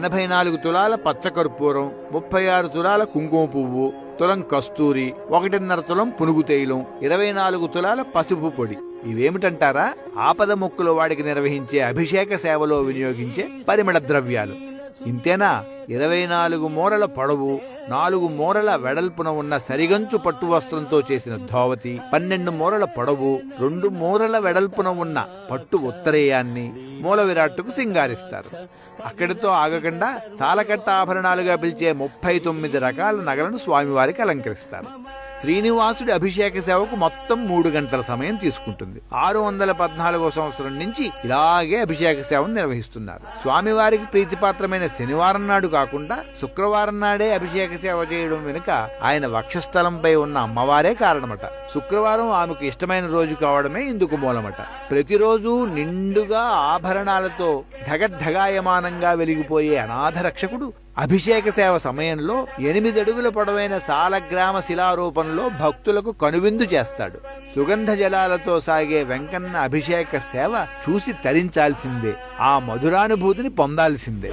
84 తులాల పచ్చకర్పూరం, 36 తులాల కుంకుమ పువ్వు, తులం కస్తూరి, 1.5 తులం పునుగు తైలం, 24 తులాల పసుపు పొడి. ఇవేమిటంటారా? ఆపద మొక్కుల వాడికి నిర్వహించే అభిషేక సేవలో వినియోగించే పరిమళ ద్రవ్యాలు. ఇంతేనా? 24 మూరల పొడవు, 4 మూరల వెడల్పున ఉన్న సరిగంచు పట్టు వస్త్రంతో చేసిన ధోవతి, 12 మూరల పొడవు, 2 మూరల వెడల్పున ఉన్న పట్టు ఉత్తరేయాన్ని మూల విరాట్టుకు సింగారిస్తారు. అక్కడితో ఆగకుండా సాలకట్ట ఆభరణాలుగా పిలిచే 39 రకాల నగలను స్వామివారికి అలంకరిస్తారు. శ్రీనివాసుడి అభిషేక సేవకు మొత్తం 3 గంటల సమయం తీసుకుంటుంది. 614వ సంవత్సరం నుంచి ఇలాగే అభిషేక సేవను నిర్వహిస్తున్నారు. స్వామివారికి ప్రీతిపాత్రమైన శనివారం నాడు కాకుండా శుక్రవారం నాడే అభిషేక సేవ చేయడం వెనుక ఆయన వక్షస్థలంపై ఉన్న అమ్మవారే కారణమట. శుక్రవారం ఆమెకు ఇష్టమైన రోజు కావడమే ఇందుకు మూలమట. ప్రతిరోజు నిండుగా ఆభరణాలతో ధగద్ధగాయమానంగా వెలిగిపోయే అనాథ రక్షకుడు అభిషేక సేవ సమయంలో 8 అడుగుల పొడవైన సాలగ్రామ శిలారూపంలో భక్తులకు కనువిందు చేస్తాడు. సుగంధ జలాలతో సాగే వెంకన్న అభిషేక సేవ చూసి తరించాల్సిందే, ఆ మధురానుభూతిని పొందాల్సిందే.